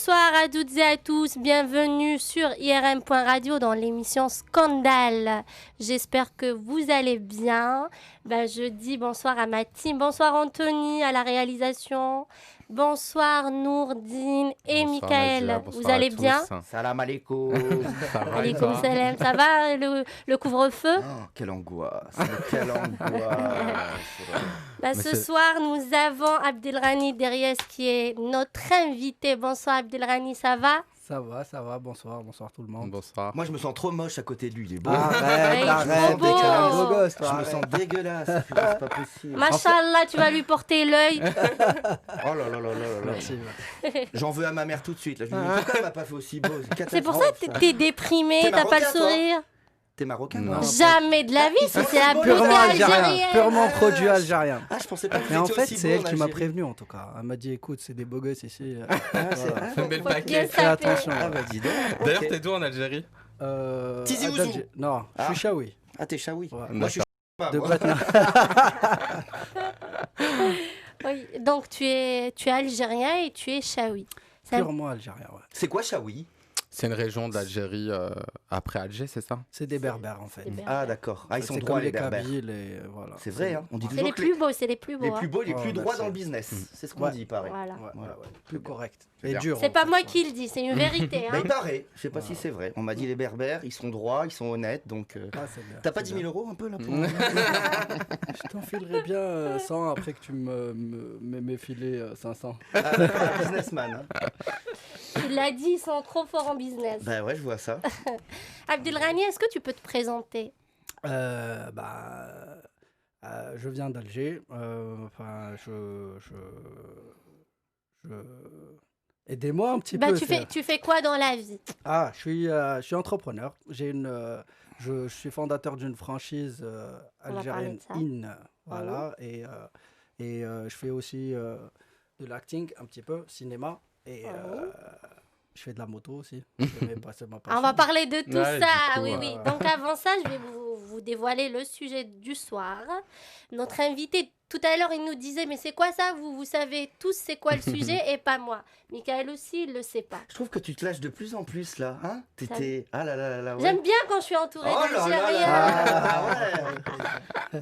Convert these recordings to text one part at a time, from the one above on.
Bonsoir à toutes et à tous, bienvenue sur IRM.radio dans l'émission Scandale. J'espère que vous allez bien. Je dis bonsoir à ma team, bonsoir Anthony à la réalisation, bonsoir Nourdine et Michael. Vous allez bien? Salam alaikum. Alaikum salam. Ça va le couvre-feu? Oh, quelle angoisse, quelle angoisse. Ce soir, nous avons Abdelrani Derriès qui est notre invité. Bonsoir Abdelrani, ça va? Ça va, bonsoir tout le monde. Bonsoir. Moi je me sens trop moche à côté de lui, il est beau. Arrête, beau. gosse, Je me sens dégueulasse, c'est pas possible. Machallah, tu vas lui porter l'œil. Oh là là là là là. Merci. J'en veux à ma mère tout de suite. Là. Je me dis, pourquoi elle m'a pas fait aussi beau? C'est pour ça que t'es déprimé, T'es t'as pas le marocain, toi? sourire. T'es marocain? Non. Jamais de la vie, c'est la beauté Purement algérien, algérienne. purement produit algérien. Ah, je pensais pas que vous Mais en étiez fait, aussi c'est beau elle en qui m'a Algérie. prévenu en tout cas. Elle m'a dit écoute, c'est des beaux gosses ici. Un bel Faut paquet. bien Fais saper. attention. Ah bah dis donc. D'ailleurs, Ok. t'es d'où en Algérie? Tizi à Ouzou. Dadji- Non, je Ah. suis Chaoui. Ah, t'es chaoui. Ouais. Moi je suis pas. De moi. Batna. Oui, donc tu es algérien et tu es chaoui. Ça- Purement algérien, ouais. C'est quoi chaoui? C'est une région d'Algérie après Alger, c'est ça? C'est des berbères en fait. C'est bien. Ah d'accord. Ah, ils sont C'est droits comme les les berbères. Kabyles et voilà. C'est vrai, hein. On dit C'est toujours les que plus beaux, c'est les plus beaux. les hein. plus beaux, les Oh, plus droits merci. dans le business. C'est ce qu'on Ouais. dit, pareil. Voilà. Voilà, ouais. Plus correct. C'est Et bien. dur. C'est en pas fait, moi ouais. qui le dis, c'est une vérité. Bah, Hein. il paraît, je sais pas si c'est vrai. On m'a dit les berbères, ils sont droits, ils sont honnêtes, donc... Ah, c'est bien, T'as pas c'est 10 000 euros un peu là pour... Je t'enfilerai bien 100 après que tu m'aies filé 500. Businessman. Hein. Tu l'as dit, ils sont trop forts en business. Bah ouais, je vois ça. Abdelrani, est-ce que tu peux te présenter? Je viens d'Alger. Aidez-moi un petit peu. Tu fais quoi dans la vie? Ah, je suis entrepreneur. Je suis fondateur d'une franchise On va algérienne parler de ça. IN. Voilà. Et je fais aussi de l'acting un petit peu, cinéma. Et je fais de la moto aussi. C'est ma On passion. va parler de tout Ouais, ça, du coup, oui. Donc avant ça, je vais vous dévoiler le sujet du soir. Notre invité, tout à l'heure, il nous disait, mais c'est quoi ça? Vous savez tous c'est quoi le sujet et pas moi. Michael aussi, il le sait pas. Je trouve que tu te lâches de plus en plus là. Hein? T'étais... Ah là là là là. Ouais. J'aime bien quand je suis entourée Oh là là d'Algériens. là. Ah ouais.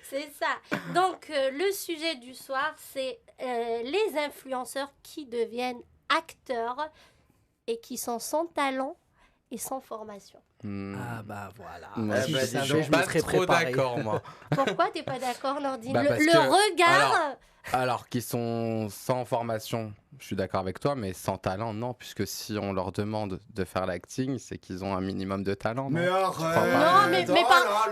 C'est ça. Donc, le sujet du soir, c'est les influenceurs qui deviennent acteurs et qui sont sans talent et sans formation. Ah bah voilà. Moi, Si bah, je dis savais, donc, je me pas serais trop préparé. d'accord, moi. Pourquoi t'es pas d'accord, Nordine? Bah, parce le que- regard... Alors qu'ils sont sans formation, je suis d'accord avec toi, mais sans talent, non, puisque si on leur demande de faire l'acting, c'est qu'ils ont un minimum de talent. Non Mais arrête. Non, mais Oh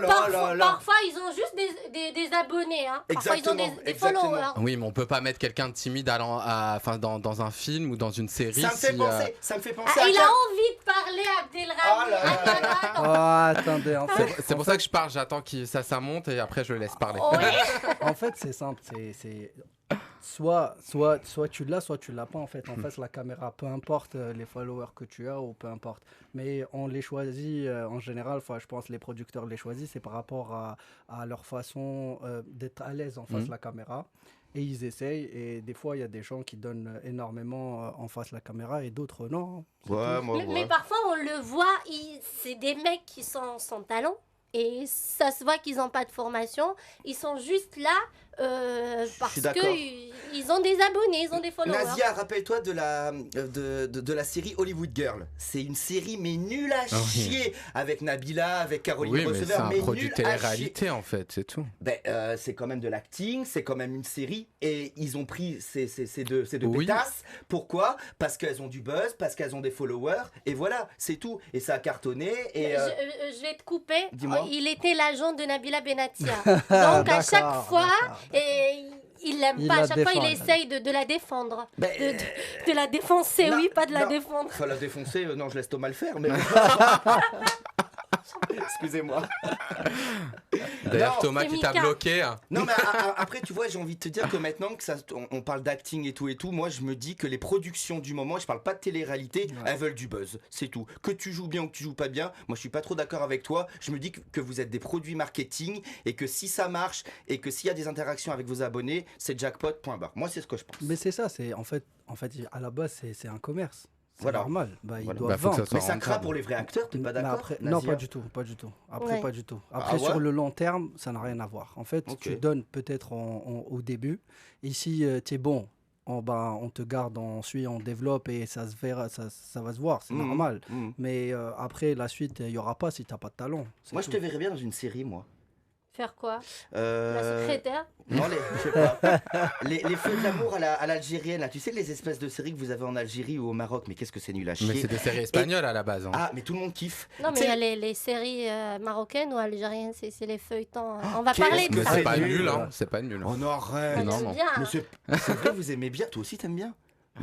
là là là là. parfois, ils ont juste des abonnés. Hein. Parfois, ils ont des Exactement. followers. Oui, mais on peut pas mettre quelqu'un de timide dans un film ou dans une série. Ça me fait si, penser, ça me fait penser Ah, à... il a envie de parler, Abdelrahim. Oh là là. Attends. Oh, attendez, en fait, C'est pour ça que je parle, j'attends que ça monte et après je le laisse parler. Oui. en fait, c'est simple. C'est soit tu l'as, soit tu l'as pas. En fait, la caméra, peu importe les followers que tu as ou peu importe. Mais on les choisit en général. Je pense les producteurs les choisissent, c'est par rapport à leur façon d'être à l'aise en face de la caméra. Et ils essayent. Et des fois, il y a des gens qui donnent énormément en face de la caméra et d'autres non. C'est Ouais, tout. moi, Mais parfois, on le voit, c'est des mecs qui sont sans talent. Et ça se voit qu'ils n'ont pas de formation. Ils sont juste là parce suis d'accord. qu'ils ont des abonnés, ils ont des followers. Nazia, rappelle-toi de la série Hollywood Girl. C'est une série mais nulle à chier avec Nabila, avec Caroline Oui, mais Receveur, c'est un mais produit nulle à chier. télé-réalité en fait, c'est tout. C'est quand même de l'acting, c'est quand même une série et ils ont pris ces deux Oui. pétasses. Pourquoi? Parce qu'elles ont du buzz, parce qu'elles ont des followers et voilà, c'est tout. Et ça a cartonné et... Je vais te couper. Dis-moi. Il était l'agent de Nabila Benatia. Donc à D'accord, chaque fois, d'accord. et il l'aime Il pas. À la chaque fois, il défend, essaye de la défendre. Ben, De la défoncer, non, oui, pas de la non. défendre. Enfin, la défoncer, non, je laisse Thomas le faire, mais... excusez-moi. D'ailleurs, Non, Thomas c'est qui t'a Mika. bloqué. Non, mais après, tu vois, j'ai envie de te dire que maintenant que on parle d'acting et tout, moi je me dis que les productions du moment, je parle pas de télé-réalité, Ouais. elles veulent du buzz, c'est tout. Que tu joues bien ou que tu joues pas bien, moi je suis pas trop d'accord avec toi. Je me dis que vous êtes des produits marketing et que si ça marche et que s'il y a des interactions avec vos abonnés, c'est jackpot, point barre. Moi c'est ce que je pense. Mais c'est ça, c'est en fait, à la base, c'est un commerce. C'est Voilà. normal. Bah, ils Voilà. doivent Bah, faut que ça vendre. soit Mais ça craint rentable. pour les vrais acteurs, t'es pas Mais d'accord après, non, Nazia pas du tout, pas du tout. Après, Ouais. pas du tout. Après, Ah ouais sur le long terme, ça n'a rien à voir. En fait, Ok. tu donnes peut-être au début. Et si tu es bon, on te garde, on suit, on développe et ça se verra, ça va se voir, c'est Mhm. normal. Mhm. Mais après, la suite, il n'y aura pas si tu n'as pas de talent. c'est Moi je tout. te verrais bien dans une série, moi. Faire quoi? La Euh, secrétaire? Non, je sais pas. Les feux de l'amour à l'algérienne, là. Tu sais, les espèces de séries que vous avez en Algérie ou au Maroc, mais qu'est-ce que c'est nul à Mais chier. c'est des séries espagnoles à la base. hein. Ah, mais tout le monde kiffe. Non, mais Tu il y sais- a les séries marocaines ou algériennes, c'est les feuilletons. On va qu'est-ce parler que de Mais ça. c'est c'est pas nul, nul, hein. là. C'est pas nul. Oh non, arrête. Moi, non, j'aime non. bien. Mais c'est vrai, vous aimez bien. Toi aussi, t'aimes bien.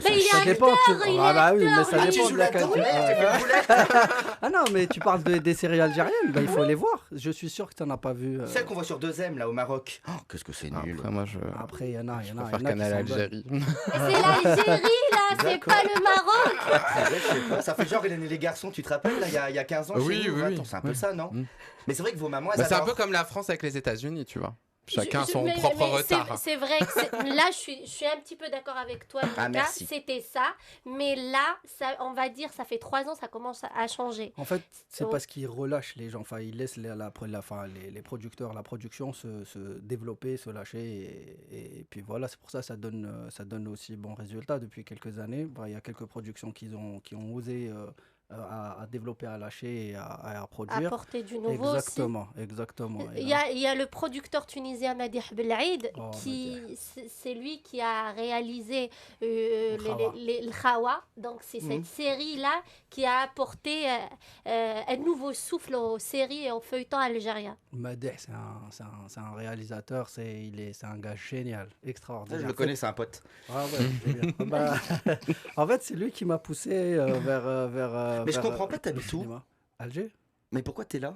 Mais il est Ça dépend. il est Ah bah oui, mais ça acteur, Ah, tu dépend joues de la là-dedans, qualité. merde, j'ai fait une boulette. Ah non, mais tu parles des séries algériennes, bah, il faut les voir. Je suis sûr que tu n'en as pas vu. Celle qu'on voit sur 2M, là, au Maroc. Oh, qu'est-ce que c'est nul. Après, moi, je Après, il y en a, je il y en a. préfère il y en a qui Canal s'en donnent. Algérie. C'est l'Algérie, là, c'est D'accord. pas le Maroc. Je sais pas, ça fait genre Hélène et les garçons, tu te rappelles, là, il y a 15 ans Oui, chez nous, oui, attends, oui. c'est un peu Ouais. ça, non Mm. Mais c'est vrai que vos mamans, elles Bah, c'est un adorent. peu comme la France avec les États-Unis, tu vois. Chacun a Je- son mais- propre mais retard. C'est vrai que là, je suis un petit peu d'accord avec toi, Mika. merci. C'était ça. Mais là, ça, on va dire, ça fait 3 ans, ça commence à changer. En fait, c'est Oh. parce qu'ils relâchent les gens. Enfin, ils laissent les producteurs, la production se développer, se lâcher. Et puis voilà, c'est pour ça que ça donne aussi bons résultats depuis quelques années. Bah, il y a quelques productions qui ont osé à développer, à lâcher et à produire. Apporter du nouveau Exactement, exactement. aussi. Et Il là- y a le producteur tunisien Madih Belaïd, Oh, c'est lui qui a réalisé Le Khawa. le Khawa. Donc c'est Mhm. cette série-là qui a apporté un nouveau souffle aux séries et aux feuilletons algériens. Madeh, c'est un réalisateur, c'est un gars génial, Ça, extraordinaire. je le connais, c'est un pote. Ah ouais, c'est bien. Bah, en fait, c'est lui qui m'a poussé vers. Mais je vers, comprends pas, t'habites le où cinéma. Alger. Mais pourquoi t'es là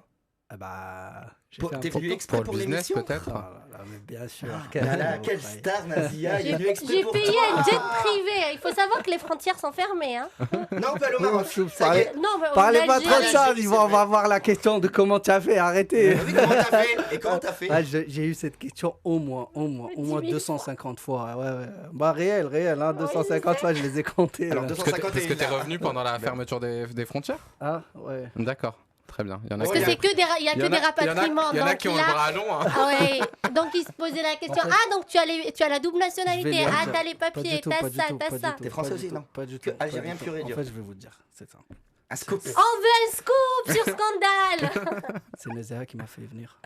Ah bah. j'ai Pour- fait un T'es petit venu tour. exprès Pour pour le business, l'émission peut-être. Ah là là, mais bien sûr. Ah là, quelle Ouais. star, Nazia, il est venu J'ai exprès pour payé toi. un jet privé. Il faut savoir que les frontières sont fermées. Hein. Non, on peut aller au Oui, Maroc. je- Ça y est. Non, mais Parlez pas trop de l'Algérie- ça, Algérie, on c'est va vrai. voir la question de comment tu as fait, arrêtez. Oui, comment t'as fait Et comment t'as fait Ah, j'ai eu cette question au moins 10 000 250 fois. Ouais, ouais. Bah, réel, hein, Oui, 250 je fois, je les ai comptés. Alors, là. Parce que 251, t'es là. revenu pendant la fermeture des frontières. Ah, ouais. D'accord, très bien. Il y en a Parce Oh, que c'est que des, il y a il y que en des a- il y en a- rapatriements. il y en a donc qui ont là- le bras long. hein. Ah ouais, donc il se posait la question. En fait- Ah, donc tu as la double Je vais nationalité. le Ah, dire. t'as les Pas du papiers, tout, t'as pas du ça, tout, t'as pas du ça. tout, T'es français pas aussi, du non tout, Pas du Que tout. pas algérien du tout. pur et dur. En fait, je vais vous dire, c'est simple. Un scoop. On veut un scoop sur Scandale. C'est Nezéa qui m'a fait venir.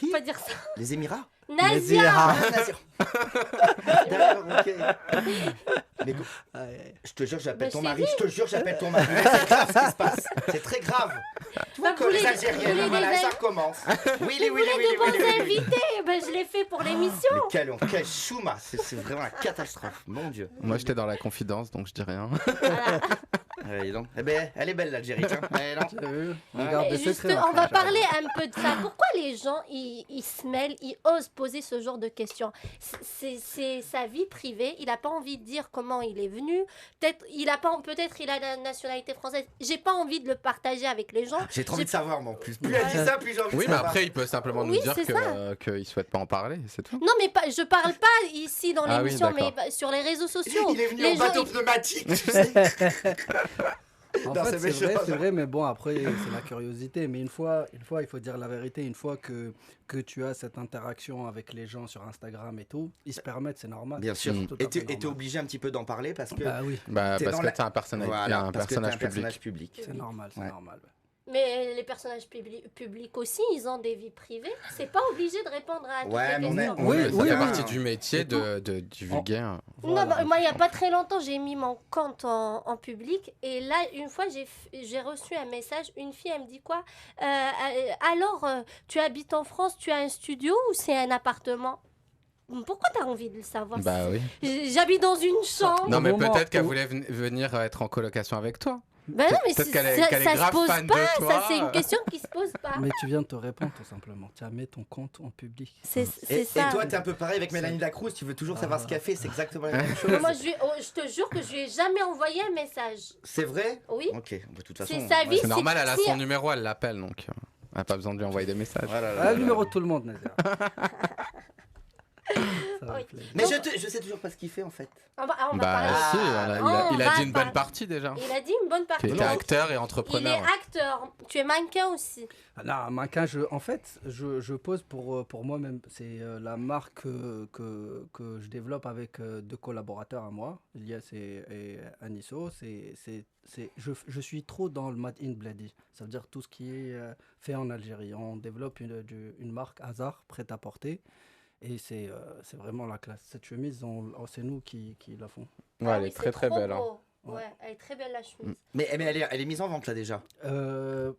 Faut pas dire ça. Les Émirats Nazia. Ah, Nazir. D'accord, ok. Mais je te jure, j'appelle Bah, ton je mari. t'ai Je te jure, j'appelle ton mari. C'est grave ce qui se passe. C'est très grave. Tu vois Bah, que vous les voulez- Algériennes, vous voulez voilà, des ça Al- recommence. Oui, Vous voulez de bons oui. invités. Ben, je l'ai fait pour l'émission. Mais quel chouma. C'est vraiment la catastrophe. Mon Dieu. Moi, j'étais dans la confidence, donc je dis rien. Voilà. Dis donc. Eh ben, elle est belle l'Algérie, tiens. Eh non. Tu as vu On Ouais. garde Et des juste, secrets. on va après. parler un peu de ça. Pourquoi les gens, ils se mêlent, ils osent poser ce genre de questions? C'est sa vie privée. Il n'a pas envie de dire comment il est venu. Peut-être il a la nationalité française. J'ai pas envie de le partager avec les gens. J'ai trop envie de J'ai- savoir, moi, en plus. Plus elle dit ça, plus j'ai envie de Oui, mais savoir. après, il peut simplement Oui, nous dire c'est qu'il souhaite pas en parler, c'est tout. Non, mais pas, je parle pas ici dans Ah oui, l'émission, mais d'accord. sur les réseaux sociaux. Il est venu Les en gens, bateau ils- pneumatique, tu sais. En Non, fait, c'est méchant. c'est vrai, mais bon, après, c'est la curiosité. Mais une fois, il faut dire la vérité. Une fois que tu as cette interaction avec les gens sur Instagram et tout, ils se permettent, c'est normal. Bien sûr. C'est tout à Et fait t'es normal. obligé un petit peu d'en parler parce que. Bah oui, Bah, T'es parce dans que la- t'es un personnage, Voilà, un parce que t'es personnage un public. personnage public. c'est normal, c'est Ouais. normal. Mais les personnages publics aussi, ils ont des vies privées. C'est pas obligé de répondre à toutes Ouais, les mais questions. Oui, ça oui, fait oui. partie du métier de divulguer. Voilà. Non, bah, moi, il n'y a pas très longtemps, j'ai mis mon compte en public. Et là, une fois, j'ai reçu un message. Une fille, elle me dit quoi? Alors, tu habites en France, tu as un studio ou c'est un appartement? Pourquoi tu as envie de le savoir? Bah oui. J'habite dans une chambre. Non, mais moment peut-être qu'elle où- voulait venir être en colocation avec toi. Ben non, mais Peut-être qu'elle est, ça, qu'elle est ça se grave pose fan pas, de toi. ça c'est une question qui se pose pas. Mais tu viens de te répondre tout simplement. Tu as mis ton compte en public. C'est Et ça. toi, t'es un peu pareil avec Mélanie Lacroix, tu veux toujours savoir ce qu'elle fait, c'est exactement la même chose. Moi, je te jure que je lui ai jamais envoyé un message. C'est vrai? Oui. Ok, de toute façon. C'est sa vie. C'est normal, elle a si- son numéro, elle l'appelle, donc elle n'a pas besoin de lui envoyer des messages. Voilà, Ah, le numéro de tout le monde, Nazir. Ça va Oui. plaisir. Mais je sais toujours pas ce qu'il fait en fait. On va Bah parler. si, il a On dit va une bonne parler. partie déjà. Il a dit une bonne partie. Tu es acteur et entrepreneur. Il est acteur. Tu es mannequin aussi. Ah non, mannequin, en fait, je pose pour moi-même. C'est la marque que je développe avec deux collaborateurs à moi, Elias et Anisso. Je suis trop dans le Made in Bledi. Ça veut dire tout ce qui est fait en Algérie. On développe une marque Hazard, prête à porter. Et c'est vraiment la classe. Cette chemise, c'est nous qui la font. Ouais, Ah elle oui, est c'est très très trop belle. hein. beau. Ouais, elle est très belle la chemise. Mais elle est mise en vente là déjà.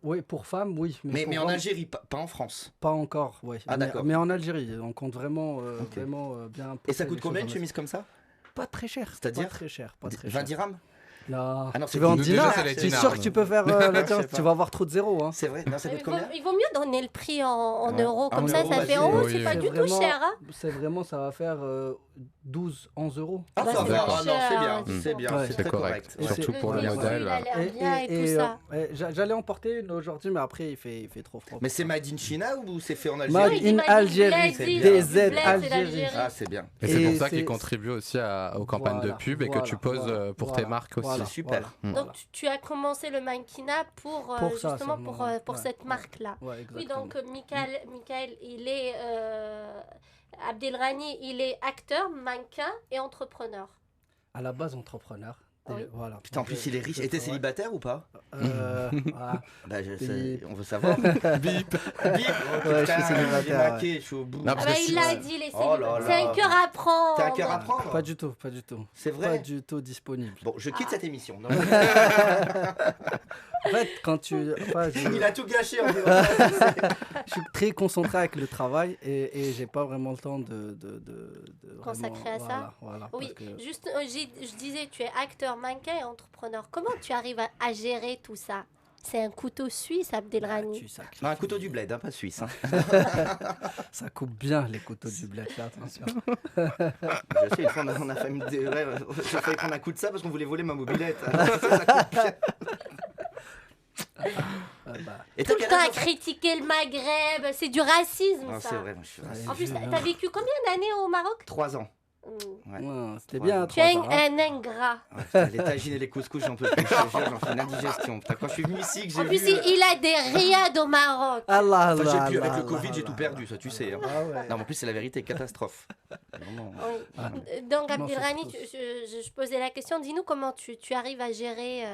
Oui, pour femmes, oui. Mais pour en hommes, Algérie, pas en France. pas encore. Ouais. Ah, d'accord. Mais en Algérie, on compte vraiment, Ok. bien. Et ça pousser coûte les combien une choses en chemise comme ça? Pas très cher. C'est-à-dire Pas très cher. Pas très 20 cher. dirhams? Non. Ah non, Tu c'est veux en déjà, dinars? c'est les C'est dinars, sûr que non. tu peux faire la Je sais tu pas. vas avoir trop de zéro. Hein. C'est vrai? Non, ça coûte combien? Il vaut mieux donner le prix en Ouais. euros. En Comme ça, euros, ça vas-y. fait en haut. Oui, C'est pas oui. du tout cher. Hein. C'est vraiment, ça va faire 12, 11 euros. Ah, Bah, ça c'est va. pas Ah non, c'est cher, bien. c'est C'est bon. bien. Ouais. C'est C'est très correct. correct. Et Surtout pour le prix, modèle. il a l'air bien et tout ça. J'allais en porter une aujourd'hui, mais après, il fait trop froid. Mais c'est made in China ou c'est fait en Made Algérie? Oui, in il m'a dit Algérie, Bled, c'est des bien. Z Bled, c'est Algérie. d'Algérie. Ah, c'est bien. Et c'est Et pour ça c'est- qu'il contribue aussi aux campagnes de Voilà, pub et que tu poses pour tes marques aussi. voilà, C'est super. voilà, Donc, voilà. tu as commencé le mannequinat pour ça justement seulement, pour ouais, cette ouais. marque-là. Ouais, Oui, exactement. donc Michael, il est Abdelrani, il est acteur, mannequin et entrepreneur. À la base, entrepreneur. Oui. Voilà. Putain, en plus, il est riche. Et t'es célibataire ou pas? Voilà. Bah, Bip. on veut savoir. Bip. Bip. Oh, Ouais, je suis putain, célibataire, j'ai maqué, je suis au bout. Non, Ah parce bah, que il si- l'a dit, les Oh là célibataires. là. C'est un cœur à prendre. T'as un cœur à prendre? Pas du tout, pas du tout. C'est Pas vrai? du tout disponible. Bon, je quitte cette émission. Non, En fait, quand tu. Enfin, il a tout gâché en disant. je suis très concentré avec le travail et j'ai pas vraiment le temps de Consacrer à ça? Voilà, Oui, parce que- juste, je disais, tu es acteur, mannequin et entrepreneur. Comment tu arrives à gérer tout ça? C'est un couteau suisse, Abdelrani. tu sacrifies. Non, un couteau du bled, hein, pas suisse. Hein. Ça coupe bien les couteaux du bled, fais attention. Je sais, une fois, on a failli j'ai failli prendre un coup de ça parce qu'on voulait voler ma mobilette. Ça coupe bien. Bah, Et Tout t'as le quel temps âge, à en fait? critiquer le Maghreb, c'est du racisme, Non, ça. c'est vrai, moi je suis raciste. En plus, Jules, t'as vécu combien d'années au Maroc? 3 ans. Mm. ouais, c'était Ouais. bien. Tu es 3 ans, hein. un ingrat. Ouais, putain, les tagines et les couscous, j'en peux plus. Je te jure, j'en fais une indigestion. Putain, quand je suis venu ici, que j'ai En vu. plus, il a des riades au Maroc. Allah, Enfin, j'ai Allah, pu, avec Allah, le Covid, j'ai Allah, tout perdu, Allah. ça tu sais. Hein. Ah ouais. Non, mais en plus, c'est la vérité, catastrophe. Vraiment. Oui. Ah. Donc, Non, Abdelrani, surtout. je posais la question. Dis-nous comment tu arrives à gérer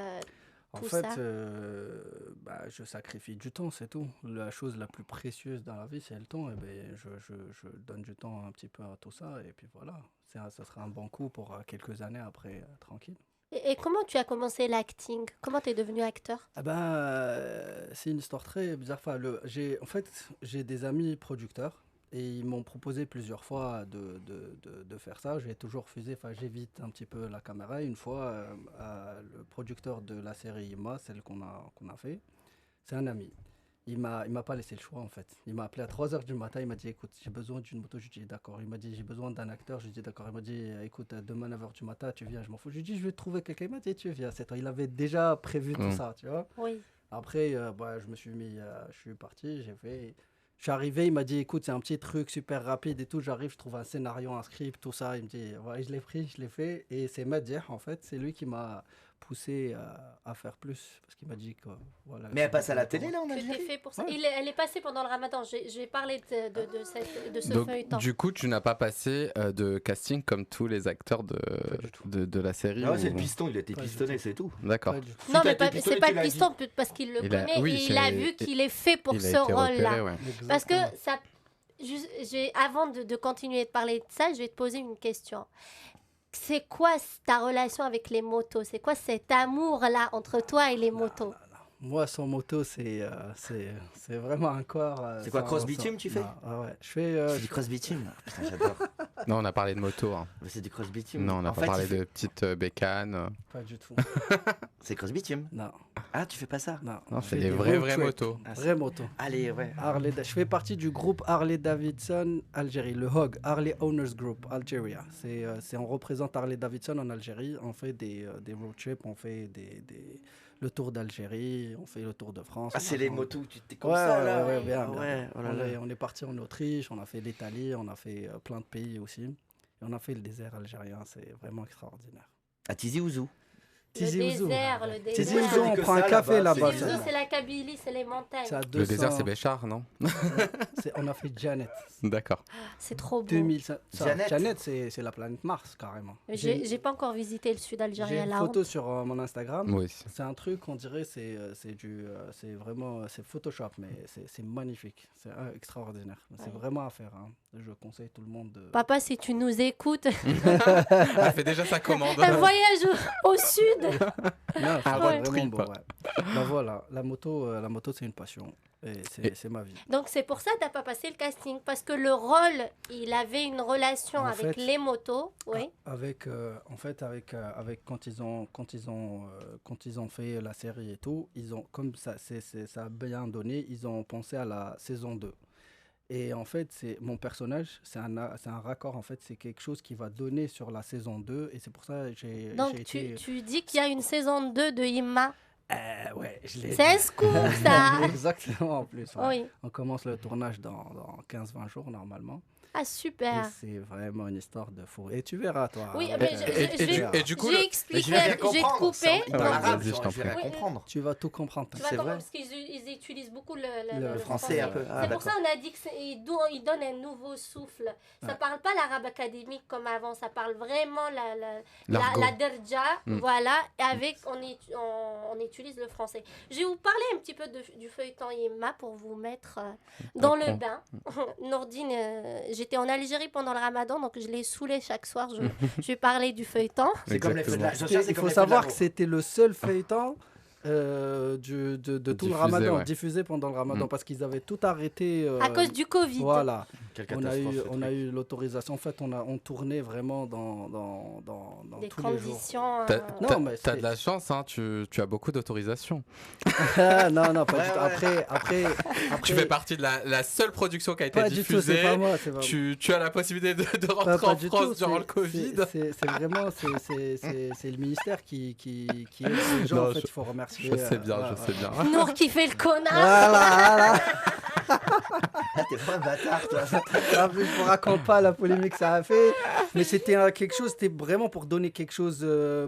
En tout fait, ça. je sacrifie du temps, c'est tout. La chose la plus précieuse dans la vie, c'est le temps. Et ben, je donne du temps un petit peu à tout ça. Et puis voilà, ça sera un bon coup pour quelques années après, tranquille. Et comment tu as commencé l'acting? Comment tu es devenu acteur? Ah ben, c'est une histoire très bizarre. Enfin, j'ai des amis producteurs. Et ils m'ont proposé plusieurs fois de faire ça. J'ai toujours refusé, enfin j'évite un petit peu la caméra. Une fois, le producteur de la série Ima, celle qu'on a fait, c'est un ami. Il m'a pas laissé le choix en fait. Il m'a appelé à 3h du matin, il m'a dit écoute, j'ai besoin d'une moto, je lui ai dit d'accord. Il m'a dit j'ai besoin d'un acteur, je lui ai dit d'accord. Il m'a dit écoute, demain 9h du matin, tu viens, je m'en fous. Je lui ai dit je vais te trouver quelqu'un, il m'a dit tu viens, c'est toi. Il avait déjà prévu tout ça, tu vois. Oui. Après, je me suis mis, je suis parti, je suis arrivé, il m'a dit, écoute, c'est un petit truc super rapide et tout, j'arrive, je trouve un scénario, un script, tout ça, il me dit, ouais, je l'ai pris, je l'ai fait, et c'est Madjer, en fait, c'est lui qui m'a poussé à faire plus, parce qu'il m'a dit que, voilà. Mais elle passe à la télé là en Que t'es Algérie? fait pour ça. Ouais. Elle est passée pendant le ramadan. J'ai parlé de ce Donc, feuilleton. du coup, tu n'as pas passé de casting comme tous les acteurs du tout. de la série Ah, c'est le ou- piston, il a été Pas du pistonné, tout. c'est tout. D'accord. Pas du tout. Non, Si mais t'as été c'est pas pistonné, le tu l'as piston parce qu'il le Il a- connaît oui, et il a c'est- vu qu'il est fait pour Il ce a été repéré, rôle-là. ouais. Parce que Exactement. ça, avant de continuer de parler de ça, je vais te poser une question. C'est quoi ta relation avec les motos? C'est quoi cet amour-là entre toi et les motos? Moi, sans moto, c'est vraiment un corps. C'est quoi, sans- cross sans- bitume, tu fais? Non, ah ouais, je fais. C'est du cross bitume. Putain, j'adore. Non, on a parlé de moto. Hein. C'est du cross bitume. Non, on n'a En pas fait, parlé il fait- de petites bécanes. Pas du tout. C'est cross bitume. Non, Ah, tu fais pas ça? non. Non, On c'est fait des des vraies, road vraies trips. motos. Ah, Vraie moto. Allez, ouais. Je fais partie du groupe Harley Davidson Algérie, le HOG, Harley Owners Group Algeria. On représente Harley Davidson en Algérie. On fait des road trips, on fait le tour d'Algérie, on fait le tour de France. Ah, c'est les motos, tu t'es comme Ouais, ça ouais, là. ouais, bien, Ah bien. ouais, oh là là. On est parti en Autriche, on a fait l'Italie, on a fait plein de pays aussi. Et on a fait le désert algérien, c'est vraiment extraordinaire. À Tizi Ouzou. Tizi Le Ouzou. désert, le Tizi désert. Ouzou, on que prend un ça, café là-bas, là-bas. Tizi Ouzou, c'est la Kabylie, c'est les montagnes. C'est à Le 200. désert, c'est Béchar, non? On a fait Janet. D'accord. C'est trop beau. 2005. Janet. Janet, c'est la planète Mars, carrément. J'ai pas encore visité le sud J'ai algérien une là. photo sur mon Instagram. Moi aussi. C'est un truc, on dirait, c'est vraiment, c'est Photoshop, mais c'est magnifique, c'est extraordinaire. C'est vraiment à faire. Hein. Je conseille tout le monde de. Papa, si tu nous écoutes, Elle fait déjà sa commande. un voyage au sud. Non, c'est Un vraiment road trip. beau, ouais. Ben voilà, la moto, c'est une passion et c'est ma vie. Donc c'est pour ça que t'as pas passé le casting, parce que le rôle, il avait une relation En avec fait- les motos, oui. Avec, quand ils ont fait la série et tout, ils ont comme ça, ça a bien donné, ils ont pensé à la saison 2. Et en fait, mon personnage, c'est un raccord, en fait, c'est quelque chose qui va donner sur la saison 2. Et c'est pour ça que j'ai Donc été... tu dis qu'il y a une saison 2 de Imma. ouais, je l'ai C'est un dit. scoop, ça. Exactement, en plus. Ouais. Oui. On commence le tournage dans 15-20 jours, normalement. Ah, Et super. c'est vraiment une histoire de fou. Et tu verras, toi. Oui, avec, mais Et du coup, j'ai Mais expliqué, je vais rien je vais te comprendre. couper. Il parle Ouais, arabe, vas-y, je t'en je vais rien prie. comprendre. tu vas tout comprendre. Tu vas C'est comprendre vrai. parce qu'ils utilisent beaucoup Le Le français un peu. Ah, C'est pour ça d'accord. qu'on a dit qu'ils donnent un nouveau souffle. Ça Ouais. parle pas l'arabe académique comme avant, ça parle vraiment L'argot. la derja, Mm. voilà, et avec on utilise le français. Je vais vous parler un petit peu du feuilleton Yemma pour vous mettre dans le D'accord. bain. Nourdine, j'étais en Algérie pendant le ramadan, donc je l'ai saoulé chaque soir, je vais parler du feuilleton. C'est comme les feux de la- Exactement. c'est Il comme faut les feux de savoir que l'amour. c'était le seul feuilleton de tout le Diffusé, ramadan, ouais. diffusé pendant le ramadan, Mm. parce qu'ils avaient tout arrêté. À cause du Covid. Voilà, Quelle on a catastrophe, ce on a truc. eu l'autorisation. En fait, on tournait vraiment dans Des tous les jours. conditions. Non, mais T'as c'est- de la chance, hein, tu as beaucoup d'autorisation. Ah, non, pas Ouais, du tout. ouais. Après, Tu fais partie de la seule production qui a été pas du tout, c'est diffusée. pas moi, c'est pas moi. Tu as la possibilité de Pas rentrer en du France tout, durant c'est- le Covid. C'est vraiment c'est le ministère qui aide les gens. Non, en fait, je- il faut remercier. Je sais bien, voilà, je sais bien. Nour qui fait le connard. Voilà. Ah, t'es pas un bâtard, toi. En plus, je ne raconte pas la polémique que ça a fait, mais c'était quelque chose, c'était vraiment pour donner quelque chose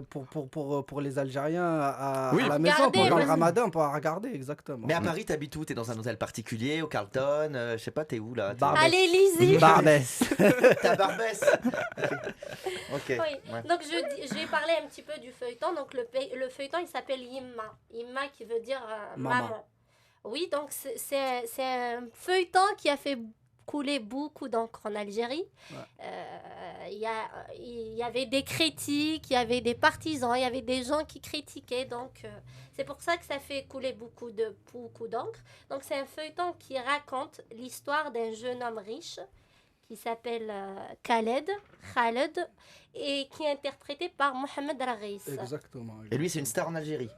pour les Algériens à Oui. la maison Regarder, pendant le vas-y. ramadan, pour regarder exactement. Mais à Paris, t'habites où? T'es dans un hôtel particulier, au Carlton? Je sais pas, t'es où là? T'es- Barbès. À l'Élysée. Barbès. T'es à Barbès. Ok. Oui. Ouais. Donc je vais parler un petit peu du feuilleton. Donc le feuilleton il s'appelle Yimma. Yimma qui veut dire Maman. maman. Oui, donc c'est un feuilleton qui a fait couler beaucoup d'encre en Algérie. Ouais. Il y avait des critiques, il y avait des partisans, il y avait des gens qui critiquaient. Donc c'est pour ça que ça fait couler beaucoup d'encre. Donc c'est un feuilleton qui raconte l'histoire d'un jeune homme riche qui s'appelle Khaled, et qui est interprété par Mohamed Raghis. Exactement. Et lui, c'est une star en Algérie.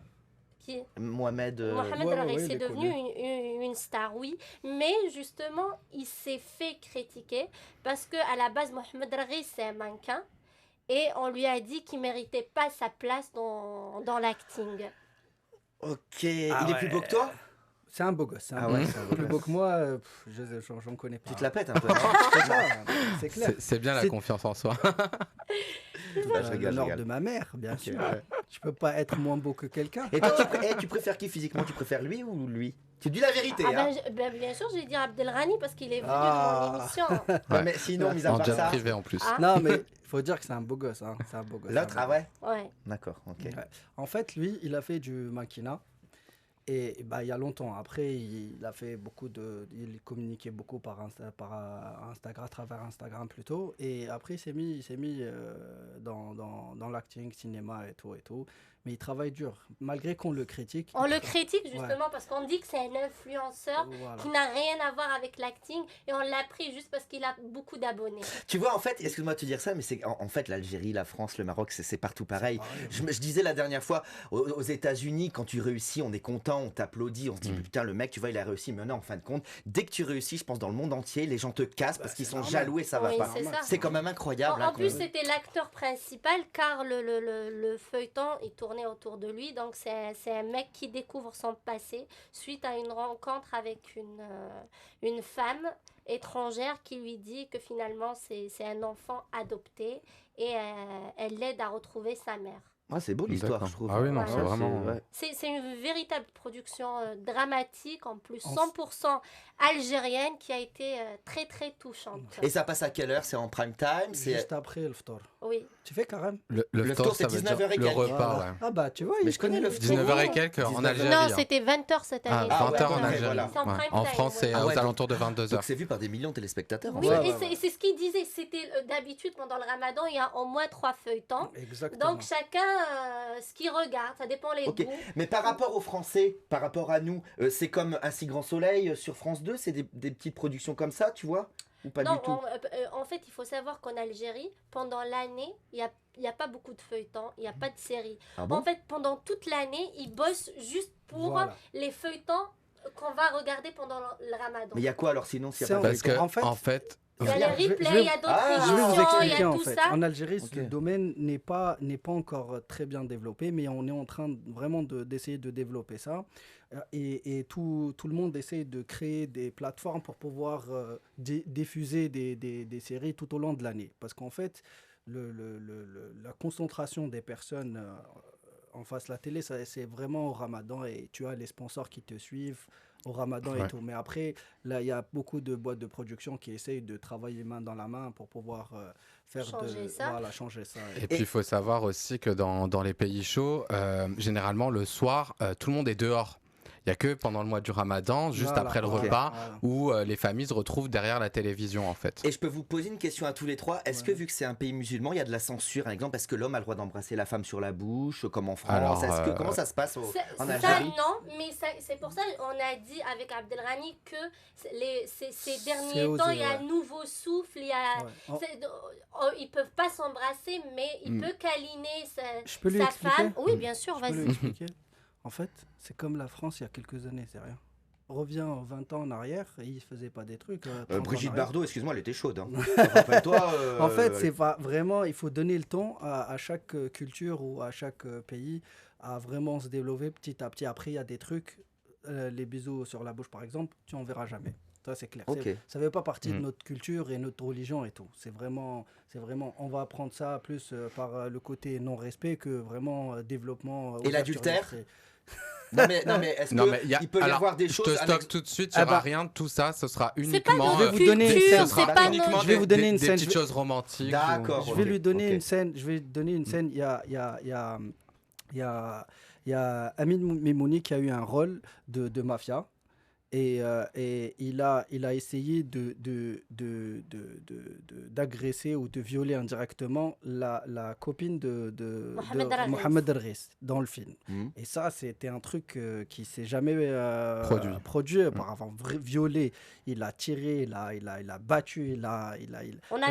Qui- Mohamed. Mohamed ouais, Raghis ouais, il est est devenu connu. une star, oui. Mais justement, il s'est fait critiquer parce qu'à la base, Mohamed Raghis, c'est un mannequin. Et on lui a dit qu'il ne méritait pas sa place dans l'acting. Ok. Il Ah est ouais. plus beau que toi? C'est un beau gosse. C'est un Ah beau ouais, gosse. c'est un beau Plus gosse. beau que moi, j'en connais pas. Tu te la pètes un peu. non? C'est clair, c'est clair. C'est bien la C'est- confiance en soi. Bah, je rigole, je L'honneur rigole. de ma mère, bien Ok, sûr. ouais. Je peux pas être moins beau que quelqu'un. Et toi, tu préfères qui physiquement? Tu préfères lui ou lui? Tu dis la vérité, Ah hein? ben, bien sûr, j'ai dit Abdelghani parce qu'il est venu Ah. dans mon émission. Non, mais sinon, mis à En part jet ça. privé en plus. Ah. Non, mais il faut dire que c'est un beau gosse. Hein. C'est un beau gosse. L'autre, c'est un ah beau ouais? Ouais. D'accord, ok. Ouais. En fait, lui, il a fait du maquina. Et bah, il y a longtemps. Après, il a fait il communiquait beaucoup par Instagram, à travers Instagram plutôt. Et après, il s'est mis dans l'acting, cinéma et tout et tout. mais il travaille dur. Malgré qu'on le critique. On le critique justement parce qu'on dit que c'est un influenceur Voilà. qui n'a rien à voir avec l'acting et on l'a pris juste parce qu'il a beaucoup d'abonnés. Tu vois, en fait, excuse-moi de te dire ça, mais c'est en fait l'Algérie, la France, le Maroc, c'est partout pareil. Pareil. Je disais la dernière fois, aux États-Unis, quand tu réussis, on est content, on t'applaudit, on se dit putain, le mec, tu vois, il a réussi. Mais non, en fin de compte, dès que tu réussis, je pense dans le monde entier, les gens te cassent parce qu'ils sont normal. jaloux et ça va Oui, pas. c'est ça. C'est quand même incroyable. En plus, c'était l'acteur principal car le feuilleton il tournait autour de lui. Donc, c'est un mec qui découvre son passé suite à une rencontre avec une femme étrangère qui lui dit que finalement, c'est un enfant adopté et elle l'aide à retrouver sa mère. Ah, c'est beau l'histoire, D'accord. je trouve. Ah oui, non, Ouais. c'est vraiment. ouais. C'est une véritable production dramatique, en plus En- 100% algérienne, qui a été très très touchante. Et ça passe à quelle heure? C'est en prime time? Juste après le ftor. Oui. Tu fais carême? Le Le ftor, tour, ça c'est veut dire 19h et le quelques. repas, Voilà. ouais. Ah bah tu vois, Mais il je connais le connaît. 19h et quelques en 19h. Algérie. Non, hein. c'était 20h cette année. Ah, 20h en ouais, Algérie. voilà. C'est en Ouais. prime En time, France, c'est Ah ouais, aux donc- alentours de Donc 22h. c'est vu par des millions de téléspectateurs. en Oui, fait. Ouais, et ouais, c'est ce qu'il disait. C'était d'habitude pendant le ramadan, il y a au moins 3 feuilletons. Exactement. Donc chacun, ce qu'il regarde, ça dépend les Ok, goûts. mais par rapport aux Français, par rapport à nous, c'est comme Un si grand soleil sur France 2, c'est des petites productions comme ça, tu vois? Ou pas Non, du tout? en fait, il faut savoir qu'en Algérie, pendant l'année, il y a pas beaucoup de feuilletons, il n'y a pas de séries. Ah bon? En fait, pendant toute l'année, ils bossent juste pour Voilà. les feuilletons qu'on va regarder pendant le ramadan. Mais il y a quoi alors sinon s'il y C'est a en pas de Parce que, En en fait, fait, Il y a les Je vais- replays, il y a d'autres Ah, Je vais vous émissions, il y expliquer a en tout fait. ça. En Algérie, Ok. le domaine n'est pas encore très bien développé, mais on est en train vraiment d'essayer de développer ça. Et tout le monde essaie de créer des plateformes pour pouvoir diffuser des séries tout au long de l'année. Parce qu'en fait, la concentration des personnes en face de la télé, c'est vraiment au Ramadan et tu as les sponsors qui te suivent au Ramadan et Ouais. tout. Mais après, là, il y a beaucoup de boîtes de production qui essayent de travailler main dans la main pour pouvoir Changer ça. Voilà, changer ça. et puis il faut savoir aussi que dans les pays chauds, généralement le soir, tout le monde est dehors. Il n'y a que pendant le mois du Ramadan, juste Voilà, après le ok. repas, Voilà. où les familles se retrouvent derrière la télévision en fait. Et je peux vous poser une question à tous les trois. Est-ce que vu que c'est un pays musulman, il y a de la censure, par exemple, est-ce que l'homme a le droit d'embrasser la femme sur la bouche, comme en France? Alors, Comment ça se passe en Ça, Algérie? non, mais c'est pour ça qu'on a dit avec Abdelrani que ces derniers C'est osé, temps, il y a ouais. un nouveau souffle, il y a... Ouais. Oh, Ils peuvent pas s'embrasser, mais il Mm. peut câliner je peux lui sa expliquer femme. Oui, bien sûr, Je peux lui vas-y. expliquer. En fait, c'est comme la France il y a quelques années, c'est rien. Reviens 20 ans en arrière, et ils faisaient pas des trucs. 30 ans Brigitte en arrière. Bardot, excuse-moi, elle était chaude. Hein. Rappelle-toi. En fait, c'est pas vraiment. Il faut donner le temps à chaque culture ou à chaque pays à vraiment se développer petit à petit. Après, il y a des trucs, les bisous sur la bouche par exemple, tu en verras jamais. Ça, c'est clair. Ok. Ça fait pas partie de Mm. notre culture et notre religion et tout. C'est vraiment, on va prendre ça plus par le côté non-respect que vraiment développement. Et ouverture l'adultère d'esprit. Non mais est-ce Non, mais qu'il peut y alors, avoir des je choses te avec- stocke tout de suite, il Ah n'y aura bah. rien de tout ça, ce sera C'est pas uniquement, Je vais notre vous donner une culture, scène. c'est D'accord. pas uniquement notre... Je vais vous donner une des scène, petites choses romantiques. D'accord. Je Ok, vais lui donner ok. une scène. Je vais donner une scène. Il y a Amin Mimouni qui a eu un rôle de mafia. Et il a essayé d'agresser ou de violer indirectement la copine de Mohamed Ragis. Mohamed Ragis dans le film. Mhm. Et ça, c'était un truc qui s'est jamais produit auparavant. Violé, il a tiré, il a battu, On a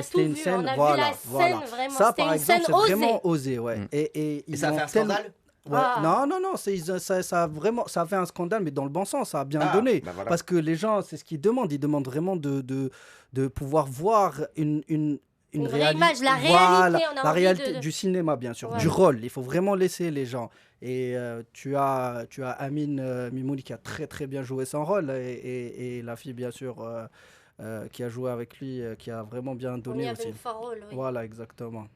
c'était tout une vu, scène, on a voilà, vu la scène voilà. vraiment. Ça, C'était par une exemple, scène c'est osée. vraiment osé, ouais. Mm. Et ils ça a ont fait un tellement- scandale? Ouais. Ah. Non, ça a vraiment, ça a fait un scandale, mais dans le bon sens, ça a bien Ah, donné. bah voilà. Parce que les gens, c'est ce qu'ils demandent. Ils demandent vraiment de pouvoir voir une vraie image, la Voilà, réalité, on a la envie réalité de- du cinéma, bien sûr, Ouais. du rôle. Il faut vraiment laisser les gens. Et tu as Amin Mimouni qui a très très bien joué son rôle et la fille, bien sûr, qui a joué avec lui, qui a vraiment bien On y donné avait aussi. une farole, oui. Voilà, exactement.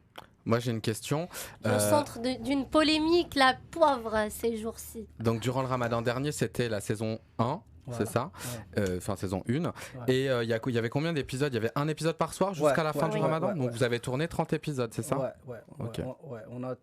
Moi j'ai une question. Au centre d'une polémique, la pauvre, ces jours-ci. Donc durant le Ramadan dernier, c'était la saison 1 Voilà. c'est ça, Ouais. enfin saison 1. Et il y avait combien d'épisodes? Il y avait un épisode par soir jusqu'à la fin du Ramadan. Donc vous avez tourné 30 épisodes, c'est ça? Ouais. Ok.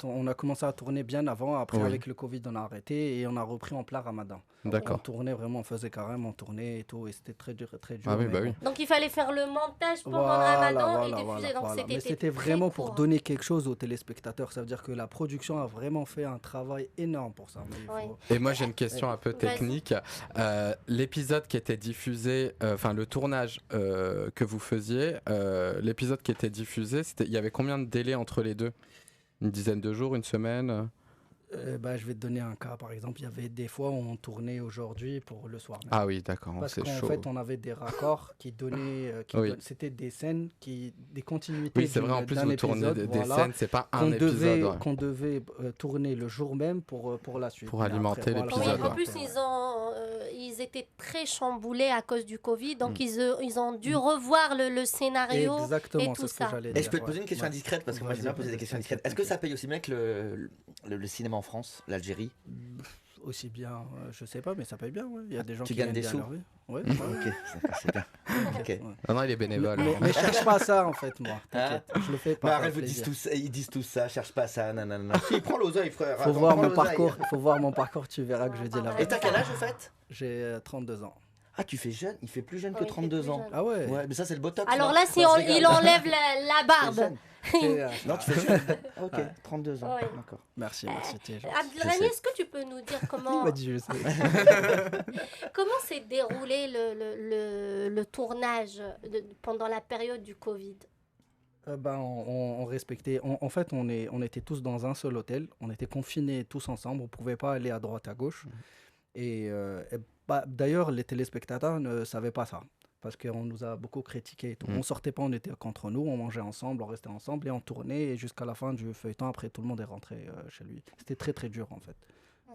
On a commencé à tourner bien avant. Après, Oui. avec le Covid, on a arrêté et on a repris en plein Ramadan. On D'accord. tournait vraiment, on faisait carrément tourner et tout. Et c'était très dur, très dur. Ah oui, mais bah oui. Donc il fallait faire le montage pendant Voilà, le Ramadan voilà, et diffuser. Donc voilà. Mais c'était c'était très vraiment pour court. donner quelque chose aux téléspectateurs. Ça veut dire que la production a vraiment fait un travail énorme pour ça. Mais il Oui. faut- Et moi j'ai une question un peu Vas-y. technique. L'épisode qui était diffusé, enfin le tournage que vous faisiez, l'épisode qui était diffusé, il y avait combien de délai entre les deux? Une dizaine de jours, une semaine? je vais te donner un cas. Par exemple, il y avait des fois où on tournait aujourd'hui pour le soir même. Ah oui, d'accord, Parce c'est qu'en chaud. fait, on avait des raccords qui donnaient. Oui. C'était des scènes, des continuités. Oui, c'est vrai, en plus d'un vous tournez épisode, des voilà, scènes, c'est pas un épisode. Ouais. qu'on devait tourner le jour même pour la suite. Pour Mais alimenter après, Oui, l'épisode, en ouais. plus, ils étaient très chamboulés à cause du Covid, donc ils ont dû revoir le scénario. Exactement, et c'est tout ce que ça. j'allais Et dire. je peux te poser une question ouais. indiscrète parce que moi j'aime bien poser des questions indiscrètes. Est-ce que ça paye aussi bien que le cinéma en France, l'Algérie? Aussi bien, je sais pas, mais ça paye bien. Ouais. Il y a des gens Tu qui gagnes gagnent des bien sous leur vie. Ouais, Ok, c'est bien. Ok. Non, non, il est bénévole. mais cherche pas ça en fait, moi. Hein? T'inquiète, je le fais Mais pas. arrête, ils disent tous ça, cherche pas ça, nanana. Si, prends l'oseille, frère. Faut Attends, voir prends mon l'oseille. parcours. Faut voir mon parcours, tu verras que je dis la Et Et t'as vérité. quel âge en fait? J'ai 32 ans. Ah, tu fais jeune, il fait plus jeune Ouais, que il fait 32 plus ans. jeune. Ah ouais. Ouais, mais ça c'est le botox. Alors non? là, si Non, je rigole. il enlève la Tu fais barbe. jeune. Et, Non, tu fais jeune. Ok, Ouais. 32 ans. Ouais. D'accord. Merci, t'es gentil. Abdelrahmi, sais. est-ce que tu peux nous dire Il comment m'a dit, je sais. comment s'est déroulé le tournage pendant la période du Covid? On respectait. En fait, on était tous dans un seul hôtel. On était confinés tous ensemble. On ne pouvait pas aller à droite, à gauche. D'ailleurs, les téléspectateurs ne savaient pas ça. Parce qu'on nous a beaucoup critiqué et tout. On sortait pas, on était contre nous, on mangeait ensemble, on restait ensemble et on tournait. Et jusqu'à la fin du feuilleton, après, tout le monde est rentré chez lui. C'était très, très dur, en fait.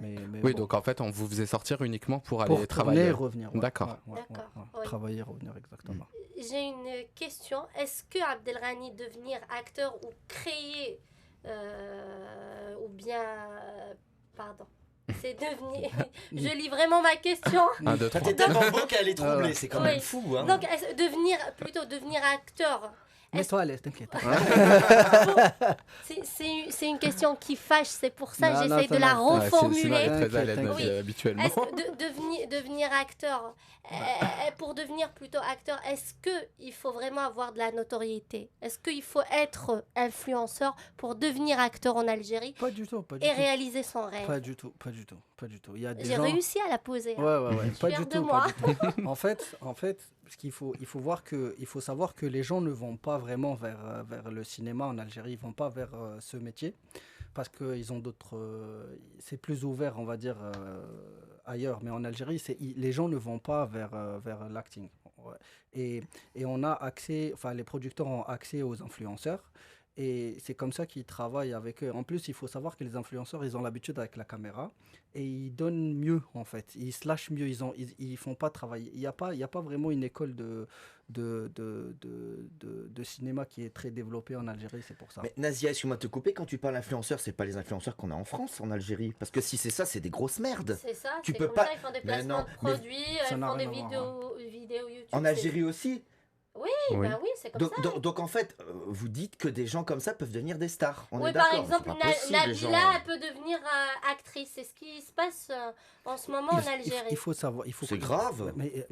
Mais Oui, bon, donc en fait, on vous faisait sortir uniquement pour aller pour tourner travailler. et revenir. Ouais. D'accord. D'accord, oui. Travailler et revenir, exactement. J'ai une question. Est-ce que Abdelrahmi devenir acteur ou créer ou bien pardon, c'est devenir. Je lis vraiment ma question. 1, 2, Toi, 3. t'es tellement beau qu'elle est troublée, Ouais. c'est quand Oui. même fou. Hein. Donc devenir acteur. Mets-toi à l'aise, t'inquiète. C'est une question qui fâche, c'est pour ça que Non, non, j'essaye ça de la va. Ouais, sinon, elle reformuler. est très à l'aise T'inquiète, t'inquiète. habituellement. Est-ce que devenir acteur, pour devenir plutôt acteur, est-ce qu'il faut vraiment avoir de la notoriété? Est-ce qu'il faut être influenceur pour devenir acteur en Algérie Pas du tout, pas du et tout. réaliser son rêve? Pas du tout, pas du tout, pas du tout. Il y a des J'ai gens... réussi à la poser. hein. Ouais, pas fière du de tout, moi. pas du tout. En fait, ce qu'il faut, il faut savoir que les gens ne vont pas vraiment vers le cinéma en Algérie, ils vont pas vers ce métier parce qu'ils ont d'autres, c'est plus ouvert, on va dire ailleurs. Mais en Algérie, les gens ne vont pas vers l'acting. Ouais. Et on a accès, enfin les producteurs ont accès aux influenceurs. Et c'est comme ça qu'ils travaillent avec eux. En plus, il faut savoir que les influenceurs, ils ont l'habitude avec la caméra et ils donnent mieux, en fait. Ils se lâchent mieux, ils font pas travailler. Il y a pas vraiment une école de cinéma qui est très développée en Algérie, c'est pour ça. Mais Nazia, excuse-moi de te couper, quand tu parles influenceurs, c'est pas les influenceurs qu'on a en France, en Algérie. Parce que si c'est ça, c'est des grosses merdes. C'est ça, Tu c'est peux comme pas- ça, ils font des Mais placements non, de mais produits, ça ils n'a font des rien à voir, vidéos YouTube. En Algérie aussi. Oui, Oui. ben oui, c'est comme Donc, ça. donc en fait, vous dites que des gens comme ça peuvent devenir des stars. On Oui, est par d'accord. exemple, C'est pas possible, les gens. Nabila elle peut devenir actrice. C'est ce qui se passe en ce moment en Algérie. Il faut savoir. C'est grave. Mais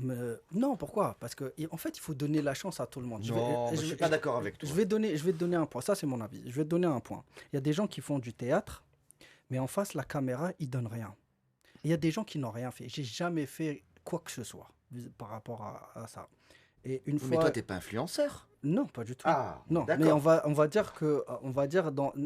non, pourquoi? Parce que en fait, il faut donner la chance à tout le monde. Non, je suis pas d'accord avec toi. Je vais te donner un point. Ça, c'est mon avis. Je vais te donner un point. Il y a des gens qui font du théâtre, mais en face, la caméra, ils donnent rien. Il y a des gens qui n'ont rien fait. J'ai jamais fait quoi que ce soit par rapport à ça. Et une Mais fois, toi, t'es pas influenceur. non, pas du tout. Ah, Non, d'accord. mais on va dire que,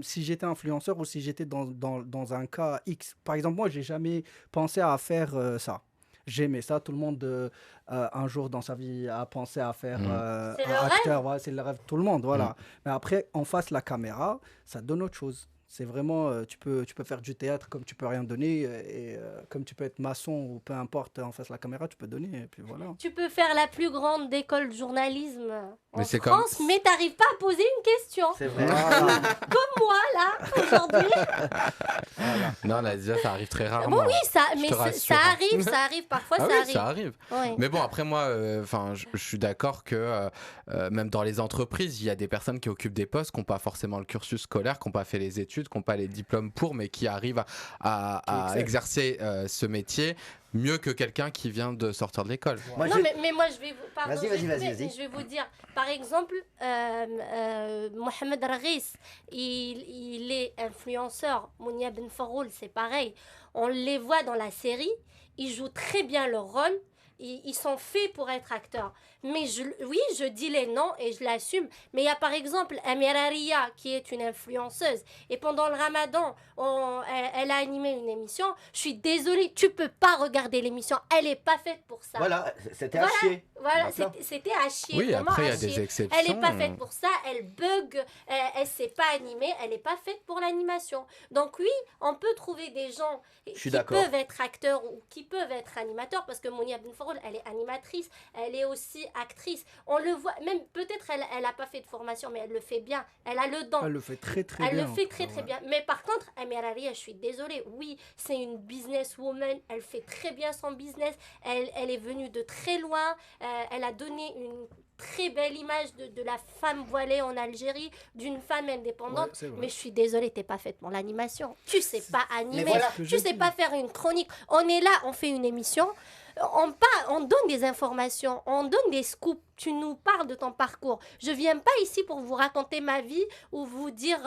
si j'étais influenceur ou si j'étais dans un cas X, par exemple, moi, j'ai jamais pensé à faire ça. J'aimais ça, tout le monde un jour dans sa vie a pensé à faire C'est le un acteur, ouais, c'est le rêve de tout le monde, voilà. Mais après, en face la caméra, ça donne autre chose. C'est vraiment, tu peux faire du théâtre comme tu peux rien donner, et comme tu peux être maçon ou peu importe, en face de la caméra, tu peux donner, et puis voilà. Tu peux faire la plus grande école de journalisme en Mais c'est France, mais t'arrives pas à poser une question. C'est vrai. Comme moi, là, aujourd'hui. Non, Nadia, ça arrive très rarement. Bon, oui, ça, Je mais te rassure, hein. ça arrive, parfois Ah ça oui, arrive. ça arrive. Ouais. Mais bon, après moi, je suis d'accord que même dans les entreprises, il y a des personnes qui occupent des postes qui n'ont pas forcément le cursus scolaire, qui n'ont pas fait les études, qui n'ont pas les diplômes pour, mais qui arrivent à exercer ce métier mieux que quelqu'un qui vient de sortir de l'école. Moi, Non, je- mais moi, je vais vous... Pardon, Vas-y, je vais vas-y, couper, vas-y. mais je vais vous dire, par exemple, Mohamed Ragis, il est influenceur. Mounia Ben Faroul, c'est pareil. On les voit dans la série, ils jouent très bien leur rôle. Ils sont faits pour être acteurs. Mais oui, je dis les noms et je l'assume. Mais il y a par exemple Amira Ria qui est une influenceuse. Et pendant le ramadan, elle a animé une émission. Je suis désolée, tu peux pas regarder l'émission. Elle n'est pas faite pour ça. Voilà, c'était à chier. Voilà, D'accord. c'était à chier. Oui, vraiment après, il y à a des chier. exceptions. Elle n'est pas faite pour ça, elle bug, elle sait pas animer, elle n'est pas faite pour l'animation. Donc oui, on peut trouver des gens qui d'accord. peuvent être acteurs ou qui peuvent être animateurs, parce que Mounia Ben Faroul, elle est animatrice, elle est aussi actrice. On le voit, même peut-être elle n'a pas fait de formation, mais elle le fait bien, elle a le don. Elle le fait très très Elle bien. le fait très ouais. très bien. Mais par contre, Amira Ria, je suis désolée, oui, c'est une businesswoman, elle fait très bien son business, elle est venue de très loin, elle a donné une très belle image de la femme voilée en Algérie, d'une femme indépendante. Ouais, c'est vrai. Mais je suis désolée, t'es pas faite pour l'animation. Tu sais pas animer, voilà. tu sais pas faire une chronique. On est là, on fait une émission, on donne des informations, on donne des scoops. Tu nous parles de ton parcours. Je viens pas ici pour vous raconter ma vie ou vous dire